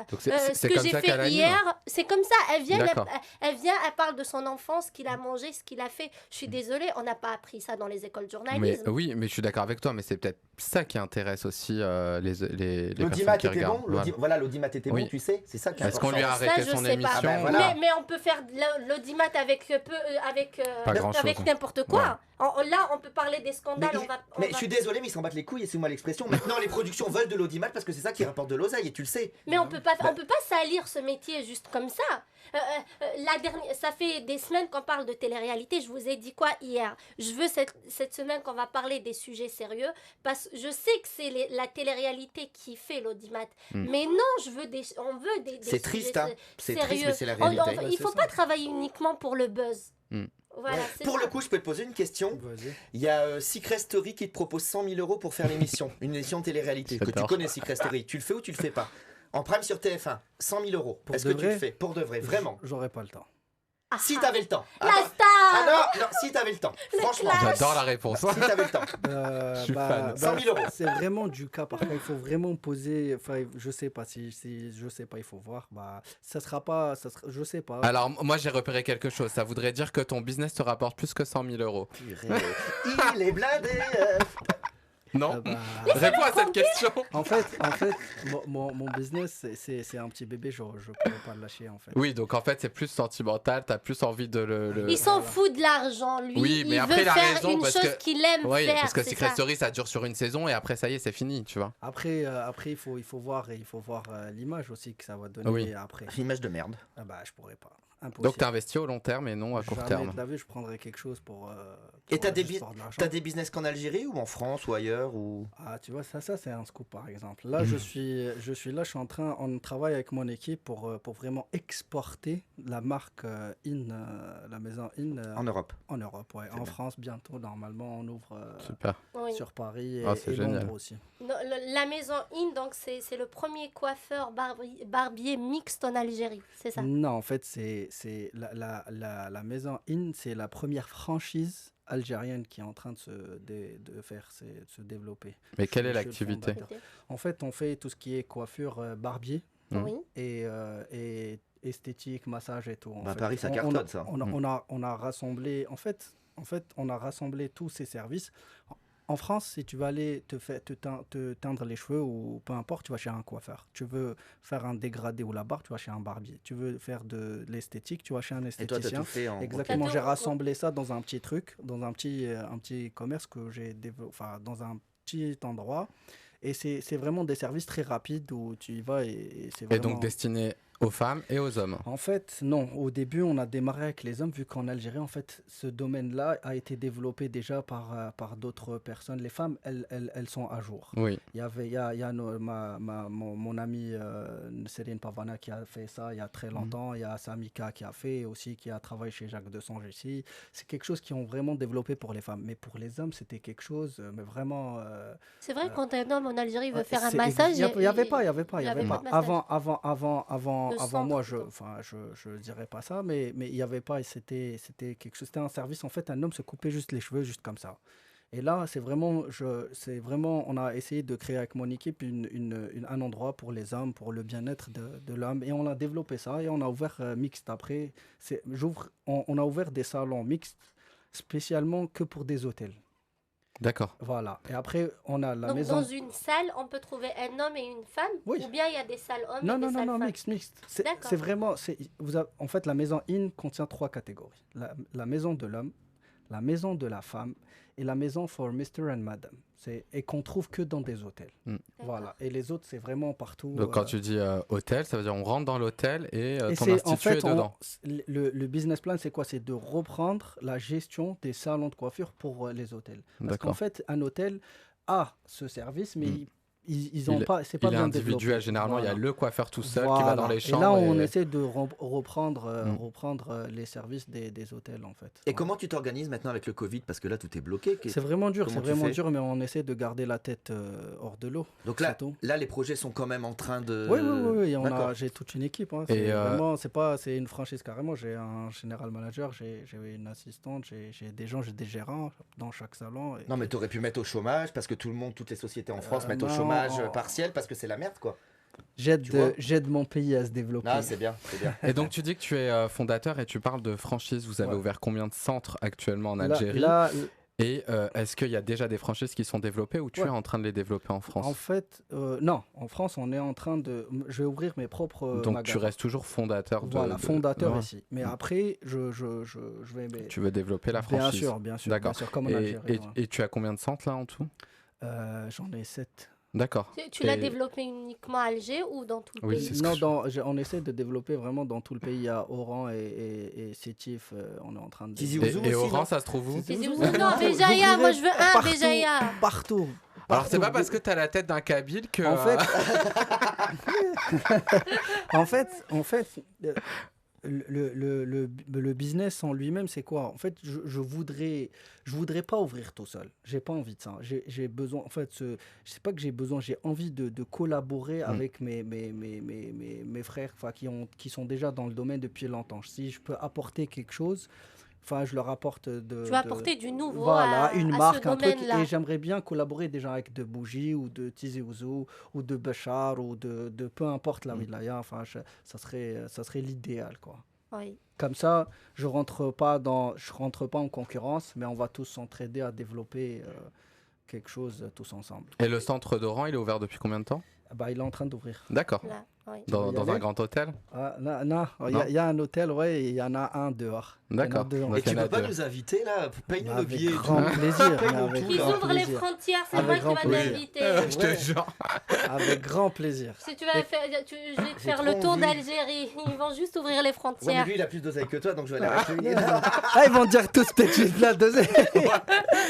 Donc ce que comme j'ai ça qu'elle fait anime. hier. C'est comme ça. Elle vient, D'accord. elle parle de son enfance, ce qu'il a mangé, ce qu'il a fait. Je suis désolée, on n'a pas appris ça dans les écoles de Mais journalisme. oui, mais je suis d'accord avec toi, mais c'est peut-être ça qui intéresse aussi les L'audimat personnes qui était regardent. bon. Voilà, l'audimat était Oui. bon, tu sais. C'est ça qui est Est-ce qu'on lui a Ça, arrêté je son sais pas. émission Ah ben voilà. Mais on peut faire de l'audimat avec Pas grand-chose. avec n'importe quoi. Là, on peut parler des Mais, scandales. mais je suis désolé, mais ils s'en battent les couilles, excuse-moi l'expression. Maintenant, les productions veulent de l'audimat parce que c'est ça qui rapporte de l'oseille, et tu le sais. Mais on peut pas salir ce métier juste comme ça. Ça fait des semaines qu'on parle de télé-réalité. Je vous ai dit quoi hier? Je veux cette semaine qu'on va parler des sujets sérieux parce que je sais que c'est la télé-réalité qui fait l'audimat. Mais non, on veut des C'est triste, hein. C'est triste, sérieux. mais c'est la réalité. Il faut pas travailler uniquement pour le buzz. Voilà, c'est Pour ça. le coup, je peux te poser une question. Vas-y. Il y a Secret Story qui te propose 100 000 € pour faire l'émission, une émission de télé-réalité. Que tu J'adore. connais, Secret Story. Tu le fais ou tu le fais pas? En prime sur TF1, 100 000 €. Pour Est-ce de que tu vrai le fais? Pour de vrai, vraiment. J'aurais pas le temps. Si t'avais le temps. La Attends. star. Ah non, si t'avais le temps. Franchement. J'adore la réponse. Si t'avais le temps. Je suis fan. 100 000 €. C'est vraiment du cas par cas. Il faut vraiment poser. Enfin, je sais pas si je sais pas. Il faut voir. Ça sera pas. Je sais pas. Alors, moi, j'ai repéré quelque chose. Ça voudrait dire que ton business te rapporte plus que 100 000 €. Purée. Il est blindé. Non. Ah Réponds à cette question. En fait, mon business, c'est un petit bébé. Je pourrais pas le lâcher en fait. Oui, donc en fait, c'est plus sentimental. T'as plus envie de le. Il s'en fout de l'argent, lui. Oui, mais il après, veut il a faire raison, une parce chose que- qu'il aime Oui, faire. parce que c'est Secret ça. Story, ça dure sur une saison et après, ça y est, c'est fini, tu vois. Après, il faut voir l'image aussi que ça va donner Oui. après. Une image de merde. Je pourrais pas. Impossible. Donc, t'as investi au long terme et non à court Jamais terme. de la vie, je prendrais quelque chose pour. Et t'as juste des, pour de l'argent. t'as des business qu'en Algérie ou en France ou ailleurs ou... Ah, tu vois, ça c'est un scoop par exemple. Là, je suis là, on travaille avec mon équipe pour vraiment exporter la marque la maison En Europe. en Europe, ouais. En France, bientôt, normalement, on ouvre Super. Oui. sur Paris et, Ah, c'est et génial. Londres aussi. Non, la maison In, donc c'est le premier coiffeur barbier mixte en Algérie, c'est ça? Non, en fait, c'est la maison In, c'est la première franchise algérienne qui est en train de se développer. Mais quelle est Je suis le l'activité? fondateur. En fait, on fait tout ce qui est coiffure barbier Oui. et esthétique, massage et tout. En fait. Paris, ça On- cartonne, on a- ça. On a rassemblé, en fait, on a rassemblé tous ces services. En France, si tu vas aller te teindre les cheveux ou peu importe, tu vas chez un coiffeur. Tu veux faire un dégradé ou la barbe, tu vas chez un barbier. Tu veux faire de l'esthétique, tu vas chez un Et toi, t'as esthéticien. tout fait en... Exactement, Ok. j'ai rassemblé ça dans un petit truc, dans un petit commerce que j'ai développé, enfin dans un petit endroit. Et c'est vraiment des services très rapides où tu y vas et c'est Et vraiment... donc destiné Aux femmes et aux hommes. En fait, non. Au début, on a démarré avec les hommes, vu qu'en Algérie, en fait, ce domaine-là a été développé déjà par d'autres personnes. Les femmes, elles sont à jour. Oui. Il y a mon ami Céline Pavana qui a fait ça il y a très longtemps. Il y a Samika qui a fait aussi, qui a travaillé chez Jacques Desange ici. C'est quelque chose qui ont vraiment développé pour les femmes. Mais pour les hommes, c'était quelque chose, mais vraiment... C'est vrai, quand un homme en Algérie veut ouais, faire un c'est massage, il y avait pas. il y avait pas de massage. Le Avant moi, centre, je dirais pas ça, mais il y avait pas, et c'était quelque chose, c'était un service. En fait, un homme se coupait juste les cheveux, juste comme ça. Et là, c'est vraiment, on a essayé de créer avec mon équipe un endroit pour les hommes, pour le bien-être de l'homme, et on a développé ça, et on a ouvert mixte après. On a ouvert des salons mixtes spécialement que pour des hôtels. D'accord. Voilà. Et après, on a la Donc, maison. dans une salle, on peut trouver un homme et une femme? Oui. Ou bien il y a des salles hommes Non, et des non, non, salles non, femmes? mixte. D'accord. C'est vraiment. En fait, la maison in contient 3 catégories: la maison de l'homme, la maison de la femme et la maison for Mr. and Madam. Et qu'on trouve que dans des hôtels. Voilà. Et les autres, c'est vraiment partout. Donc quand tu dis hôtel, ça veut dire on rentre dans l'hôtel et ton c'est, institut en fait, est dedans. le business plan, c'est quoi? C'est de reprendre la gestion des salons de coiffure pour les hôtels. Parce qu'en D'accord. fait, un hôtel a ce service, mais ils ont Il- pas, c'est pas Il est bien individuel, développé. généralement il y a Voilà. le coiffeur tout seul qui va dans les Et chambres. là, on essaie de reprendre les services des hôtels, en fait. Et Voilà. comment tu t'organises maintenant avec le Covid? Parce que là, tout est bloqué. C'est vraiment dur, comment tu fais mais on essaie de garder la tête hors de l'eau. Donc c'est là, tout. les projets sont quand même en train de... Oui, D'accord. j'ai toute une équipe. Hein. Et, C'est une franchise carrément. J'ai un général manager, j'ai une assistante, j'ai des gérants dans chaque salon. Non, mais t'aurais pu mettre au chômage parce que toutes les sociétés en France mettent au non, chômage partiel parce que c'est la merde, quoi. Tu vois. J'aide mon pays à se développer. Ah, c'est bien, c'est bien. Et donc tu dis que tu es fondateur et tu parles de franchise. Vous avez Ouais. ouvert combien de centres actuellement en Algérie? Là, Et est-ce qu'il y a déjà des franchises qui sont développées ou tu Ouais. es en train de les développer en France? en fait, non. En France, on est en train de... Je vais ouvrir mes propres Donc magasins. tu restes toujours fondateur Voilà, fondateur Ouais. ici. Mais après, je vais... Tu veux développer la franchise? Bien sûr, D'accord. bien sûr, comme en Et, Algérie. et tu as combien de centres là en tout? J'en ai 7. D'accord. Tu l'as Et- développé uniquement à Alger ou dans tout le Oui, pays? c'est ce Non, que on essaie de développer vraiment dans tout le pays. Il y a Oran et Sétif. On est en train de... Tizi Et, Ouzou et aussi, Oran, non ça se trouve où? Tizi Ouzou. Ouzou, non, Vous Béjaïa, moi ouvrirez je veux un partout. Béjaïa. Partout. Alors c'est pas Partout. parce que tu as la tête d'un Kabyle que... En fait, en fait, le business en lui-même, c'est quoi? En fait, je voudrais pas ouvrir tout seul. J'ai pas envie de ça. J'ai besoin, en fait, je sais pas que j'ai besoin, j'ai envie de collaborer avec mes frères, enfin, qui sont déjà dans le domaine depuis longtemps. Si je peux apporter quelque chose, enfin, je leur apporte Tu vas apporter du nouveau voilà, une marque, ce un truc. domaine-là. Et j'aimerais bien collaborer déjà avec de Bougie ou de Tizi Ouzou ou de Bachar ou de peu importe la wilaya. Enfin, ça serait l'idéal, quoi. Oui. Comme ça, je rentre pas en concurrence, mais on va tous s'entraider à développer quelque chose tous ensemble. Et le centre d'Oran, il est ouvert depuis combien de temps? Bah, il est en train d'ouvrir. D'accord. Là, oui. Dans, Tu veux y dans un aller grand hôtel? Ah, non, il Non. y a un hôtel, ouais, et il y en a un dehors. Il y en a D'accord. deux en Donc, Et il y tu en a peux pas deux. nous inviter là? Paye-nous le Avec billet. et tout. grand plaisir. mais Paye-nous avec tout, Ils là. grand ouvrent les plaisir. frontières, c'est Avec moi qui grand va plaisir. t'inviter. Je te Ouais. jure. Avec grand plaisir. Si tu vas faire, je vais te J'ai faire trop le tour envie. d'Algérie. Ils vont juste ouvrir les Ouais, mais frontières. lui, il a plus d'oseille que toi, donc je vais aller acheter. Ah, ils vont dire tous peut-être juste la deuxième.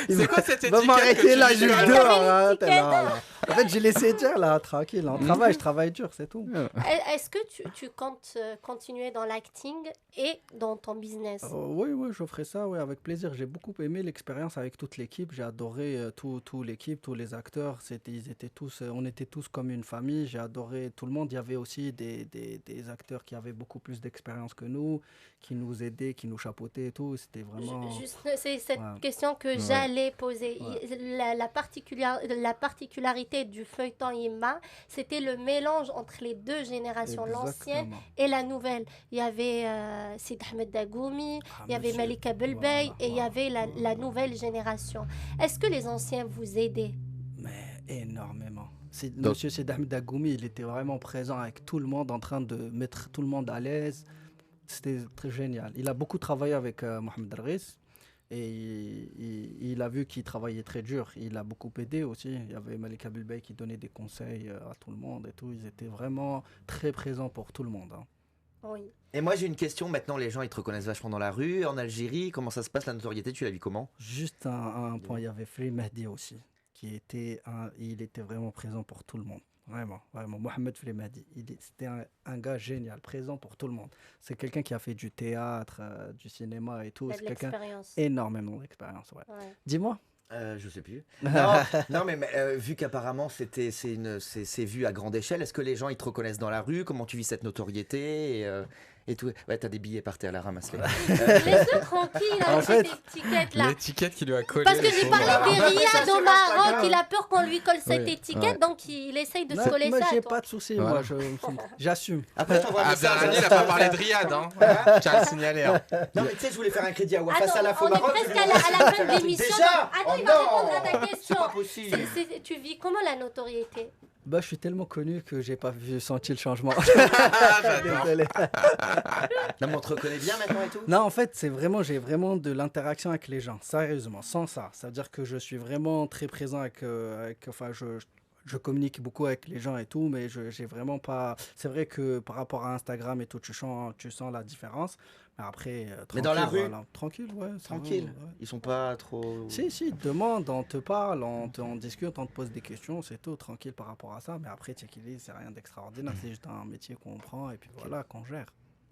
C'est quoi cette Va étiquette m'arrêter que tu là, dis juste là dehors. T'avais Là, l'étiquette. là. En fait, j'ai laissé dire là, tranquille. On travaille, je travaille dur, c'est tout. Est-ce que tu comptes continuer dans l'acting et dans ton business? Oui, je ferai ça, ouais, avec plaisir. J'ai beaucoup aimé l'expérience avec toute l'équipe. J'ai adoré tout l'équipe, tous les acteurs. On était tous comme une famille. J'ai adoré tout le monde. Il y avait aussi des acteurs qui avaient beaucoup plus d'expérience que nous, qui nous aidaient, qui nous chapeautaient et tout. C'était vraiment... C'est cette Ouais. question que j'allais poser. La particularité du feuilleton Yimma, c'était le mélange entre les deux générations, l'ancienne Exactement. et la nouvelle. Il y avait Sid Ahmed Dagoumi, Ah, il y avait monsieur. Malika Belbey Voilà, et il y voilà, avait la voilà. nouvelle génération. Est-ce que les anciens vous aidaient? Mais énormément. Donc- Monsieur Sedahmed Dagoumi, il était vraiment présent avec tout le monde, en train de mettre tout le monde à l'aise. C'était très génial. Il a beaucoup travaillé avec Mohamed Darghis et il a vu qu'il travaillait très dur. Il a beaucoup aidé aussi. Il y avait Malika Belbey qui donnait des conseils à tout le monde et tout. Ils étaient vraiment très présents pour tout le monde. Hein. Oui. Et moi j'ai une question, maintenant les gens ils te reconnaissent vachement dans la rue, en Algérie, comment ça se passe la notoriété, tu la vis comment? Juste un point, il y avait Free Mehdi aussi, il était vraiment présent pour tout le monde. Vraiment, vraiment. Mohamed Free Mehdi, c'était un gars génial, présent pour tout le monde. C'est quelqu'un qui a fait du théâtre, du cinéma et tout. Il a C'est de quelqu'un l'expérience. énormément d'expérience. Ouais. Ouais. Dis-moi. Je sais plus. Non, mais vu qu'apparemment c'est vu à grande échelle, est-ce que les gens ils te reconnaissent dans la rue? Comment tu vis cette notoriété et tout? Ouais, t'as des billets par terre, la ramasse-les. Laisse-le tranquille, En avec fait, cette étiquette là. L'étiquette qui lui a collé. Parce que j'ai parlé Ah, des bah, ça, riades au c'est Maroc, pas il a peur qu'on lui colle cette Oui, étiquette, ouais. donc il essaye de Non, se coller moi, ça. j'ai toi. pas de soucis, Voilà. moi, j'assume. Après, je t'envoie un message. Abdelrahmi, il a pas parlé de Riyad, hein. Je tiens à le signaler. Hein. Non, mais tu sais, je voulais faire un crédit à Wafa Attends, Salaf au on est Maroc. presque je à lui la envoie un fin de truc. l'émission. Déjà? Attends, Oh il va non, répondre à ta question. c'est pas possible. Tu vis comment la notoriété? Bah, je suis tellement connu que j'ai pas senti le changement. Ah, j'adore. Désolé. Non, mais on te reconnaît bien maintenant et tout? Non, en fait, j'ai vraiment de l'interaction avec les gens, sérieusement, sans ça. Ça veut dire que je suis vraiment très présent enfin, je communique beaucoup avec les gens et tout, mais j'ai vraiment pas. C'est vrai que par rapport à Instagram et tout, tu sens la différence. Mais après, Mais dans la tranquille, rue? voilà. Tranquille, ouais. ça va, Tranquille. ouais. Ils sont pas trop. Si, ils te demandent, on te parle, on discute, on te pose des questions, c'est tout, tranquille par rapport à ça. Mais après, c'est rien d'extraordinaire, c'est juste un métier qu'on prend et puis voilà, qu'on gère.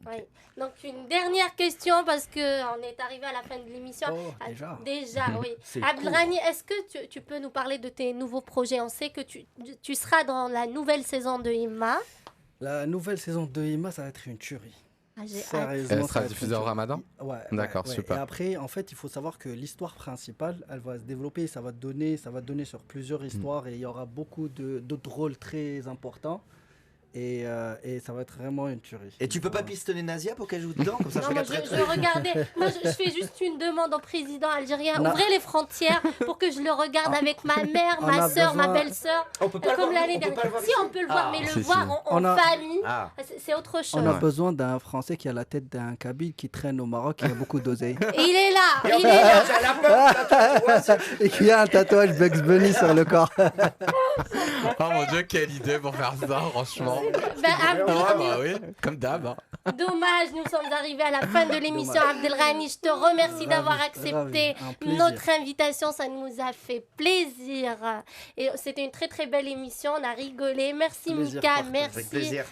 Oui. Donc une dernière question parce que on est arrivé à la fin de l'émission. Oh, Ah, déjà. Déjà, oui. C'est Abdelrahmi, est-ce que tu peux nous parler de tes nouveaux projets? On sait que tu seras dans la nouvelle saison de Imma. La nouvelle saison de Ima, ça va être une tuerie. Ah, j'ai hâte. Sérieusement, Elle ça sera va être diffusée une en tuerie. Ramadan? Ouais. D'accord, ouais. super. Et après, en fait, il faut savoir que l'histoire principale, elle va se développer, ça va donner sur plusieurs histoires et il y aura beaucoup d'autres rôles très importants. Et ça va être vraiment une tuerie. Et tu peux pas Voilà. pistonner Nazia pour qu'elle joue dedans? Comme ça, Non, je moi, regarde je très, très. regardais. Moi, je fais juste une demande au président algérien. Non. Ouvrez les frontières pour que je le regarde avec ma mère, on ma a soeur, ma besoin- belle-sœur. On peut pas le Comme voir, l'année on peut pas dernière. le voir Si, ici. on peut le voir, mais le Si, voir si. en On a- famille, Ah. c'est autre chose. On a Ouais. besoin d'un Français qui a la tête d'un Kabyle qui traîne au Maroc, qui a beaucoup d'oseille. Et il est là, Et en il plus, est là. j'ai la peur, tu vois, c'est- Et qui a un tatouage Bugs Bunny sur le corps. Oh mon dieu, quelle idée pour faire ça, franchement. Ben, Ah Abdelrahmi, bah oui, comme d'hab. Hein. dommage, nous sommes arrivés à la fin de l'émission. Dommage. Abdelrahmi, je te remercie Ravi, d'avoir accepté ravi, un plaisir. notre invitation. Ça nous a fait plaisir. Et c'était une très très belle émission. On a rigolé. Merci Plaisir Mika, partagé. Avec merci plaisir.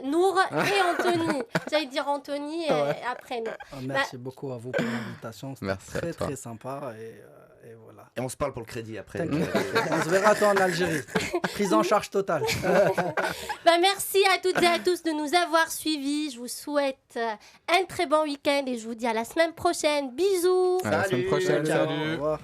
Nour et Anthony. J'allais dire Anthony Ouais. après nous. Merci beaucoup à vous pour l'invitation. C'était Merci à très toi. très sympa. Et voilà. Et on se parle pour le crédit après. T'inquiète. On se verra toi en Algérie. Prise en charge totale. Ben, merci à toutes et à tous de nous avoir suivis. Je vous souhaite un très bon week-end et je vous dis à la semaine prochaine. Bisous. À la semaine Salut, prochaine, ciao. Au salut. revoir.